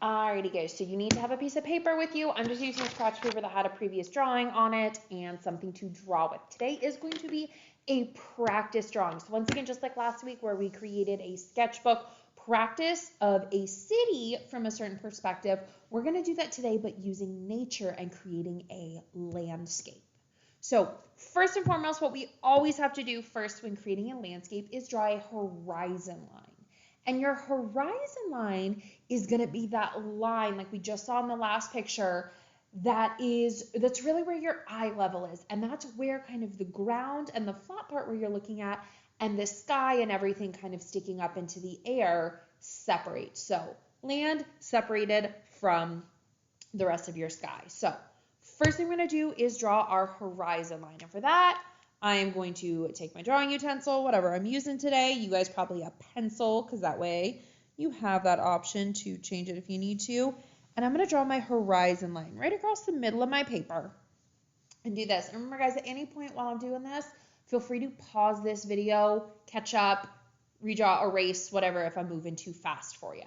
Alrighty guys, so you need to have a piece of paper with you. I'm just using a scratch paper that had a previous drawing on it and something to draw with. Today is going to be a practice drawing. So once again, just like last week where we created a sketchbook practice of a city from a certain perspective, we're going to do that today but using nature and creating a landscape. So first and foremost, what we always have to do first when creating a landscape is draw a horizon line. And your horizon line is going to be that line like we just saw in the last picture that's really where your eye level is. And that's where kind of the ground and the flat part where you're looking at and the sky and everything kind of sticking up into the air separate. So land separated from the rest of your sky. So first thing we're going to do is draw our horizon line. And for that, I am going to take my drawing utensil, whatever I'm using today. You guys probably a pencil because that way you have that option to change it if you need to. And I'm going to draw my horizon line right across the middle of my paper and do this. And remember guys, at any point while I'm doing this, feel free to pause this video, catch up, redraw, erase, whatever if I'm moving too fast for you.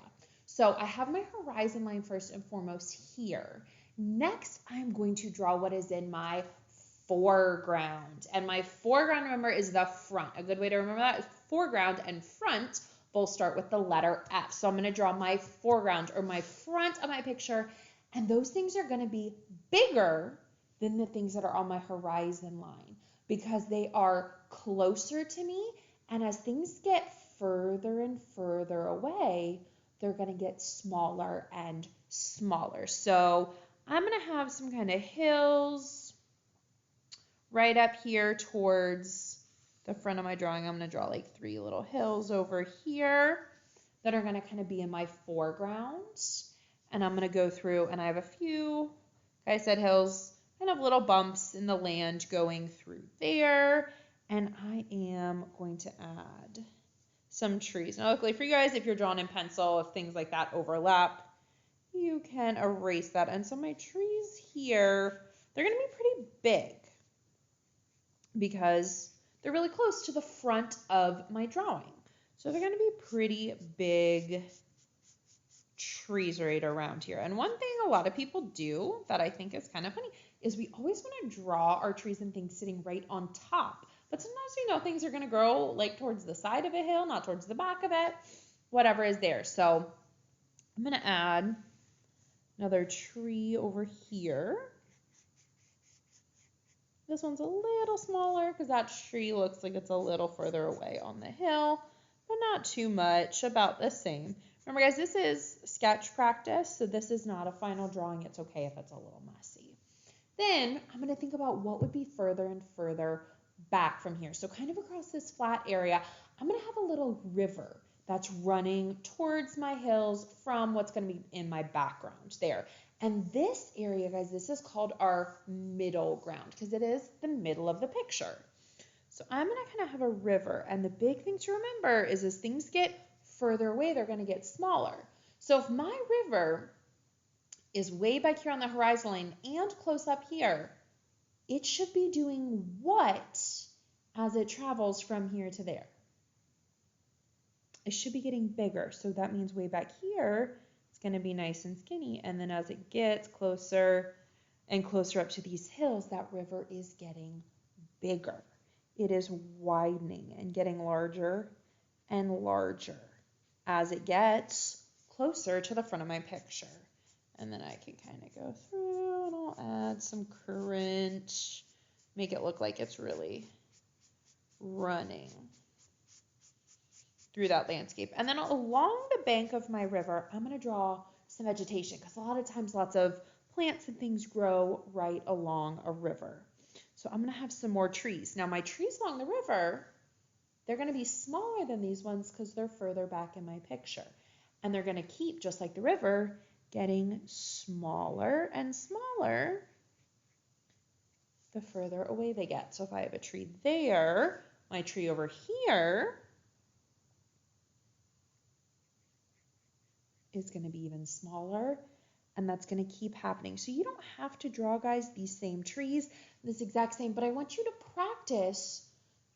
So I have my horizon line first and foremost here. Next, I'm going to draw what is in my foreground. And my foreground, remember, is the front. A good way to remember that is foreground and front both start with the letter F. So I'm going to draw my foreground or my front of my picture. And those things are going to be bigger than the things that are on my horizon line because they are closer to me. And as things get further and further away, they're going to get smaller and smaller. So I'm going to have some kind of hills right up here towards the front of my drawing. I'm going to draw like 3 little hills over here that are going to kind of be in my foreground. And I'm going to go through and I have a few, like I said, hills, kind of little bumps in the land going through there. And I am going to add some trees. Now luckily for you guys, if you're drawing in pencil, if things like that overlap, you can erase that. And so my trees here, they're going to be pretty big because they're really close to the front of my drawing. So they're going to be pretty big trees right around here. And one thing a lot of people do that I think is kind of funny is we always want to draw our trees and things sitting right on top. But sometimes, things are going to grow like towards the side of a hill, not towards the back of it, whatever is there. So I'm going to add another tree over here. This one's a little smaller because that tree looks like it's a little further away on the hill, but not too much, about the same. Remember guys, this is sketch practice, so this is not a final drawing. It's okay if it's a little messy. Then I'm going to think about what would be further and further back from here. So kind of across this flat area, I'm going to have a little river that's running towards my hills from what's going to be in my background there. And this area, guys, this is called our middle ground because it is the middle of the picture. So I'm going to kind of have a river. And the big thing to remember is as things get further away, they're going to get smaller. So if my river is way back here on the horizon line and close up here, it should be doing what as it travels from here to there? It should be getting bigger. So that means way back here, it's going to be nice and skinny. And then as it gets closer and closer up to these hills, that river is getting bigger. It is widening and getting larger and larger as it gets closer to the front of my picture. And then I can kind of go through and I'll add some current, make it look like it's really running through that landscape. And then along the bank of my river, I'm going to draw some vegetation because a lot of times lots of plants and things grow right along a river. So I'm going to have some more trees. Now my trees along the river, they're going to be smaller than these ones because they're further back in my picture. And they're going to keep, just like the river, getting smaller and smaller the further away they get. So if I have a tree there, my tree over here is going to be even smaller, and that's going to keep happening. So you don't have to draw, guys, these same trees, this exact same, but I want you to practice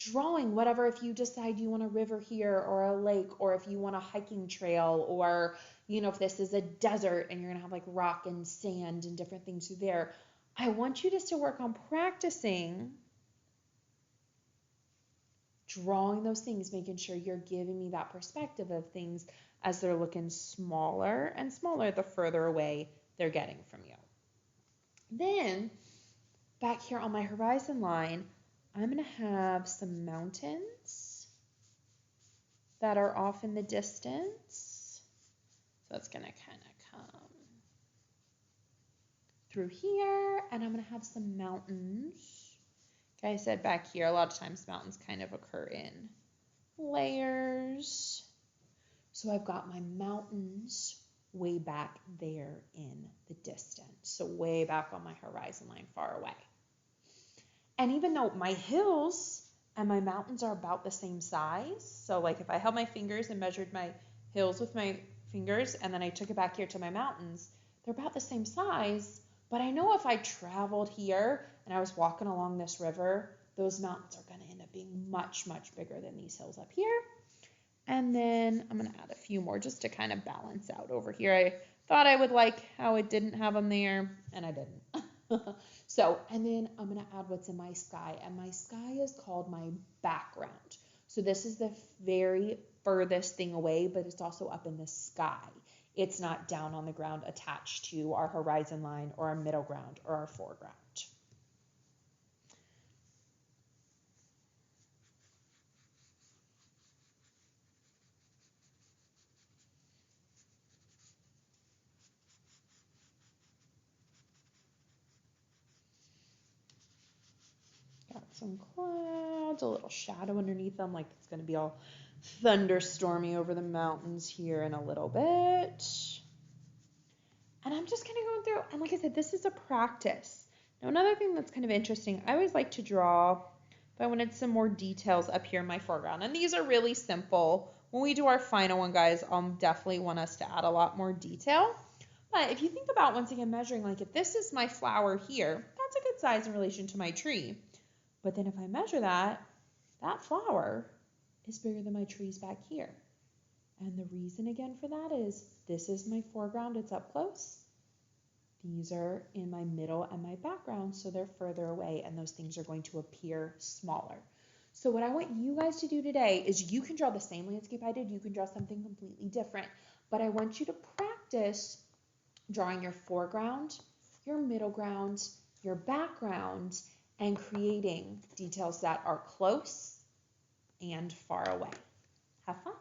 drawing whatever, if you decide you want a river here or a lake, or if you want a hiking trail, or, if this is a desert and you're going to have like rock and sand and different things through there, I want you just to work on practicing drawing those things, making sure you're giving me that perspective of things as they're looking smaller and smaller the further away they're getting from you. Then back here on my horizon line, I'm going to have some mountains that are off in the distance. So it's going to kind of come through here, and I'm going to have some mountains. Like I said, back here, a lot of times mountains kind of occur in layers. So I've got my mountains way back there in the distance. So way back on my horizon line, far away. And even though my hills and my mountains are about the same size, so like if I held my fingers and measured my hills with my fingers and then I took it back here to my mountains, they're about the same size. But I know if I traveled here and I was walking along this river, those mountains are going to end up being much, much bigger than these hills up here. And then I'm going to add a few more just to kind of balance out over here. I thought I would like how it didn't have them there, and I didn't. So, and then I'm going to add what's in my sky, and my sky is called my background. So this is the very furthest thing away, but it's also up in the sky. It's not down on the ground attached to our horizon line or our middle ground or our foreground. Got some clouds, a little shadow underneath them, like it's going to be all thunderstormy over the mountains here in a little bit. And I'm just kind of going through, and like I said, this is a practice. Now, another thing that's kind of interesting, I always like to draw, if I wanted some more details up here in my foreground, and these are really simple. When we do our final one, guys, I'll definitely want us to add a lot more detail. But if you think about, once again, measuring, like if this is my flower here, that's a good size in relation to my tree. But then if I measure that, that flower is bigger than my trees back here. And the reason again for that is this is my foreground, it's up close. These are in my middle and my background, so they're further away, and those things are going to appear smaller. So what I want you guys to do today is you can draw the same landscape I did, you can draw something completely different, but I want you to practice drawing your foreground, your middle ground, your background, and creating details that are close and far away. Have fun.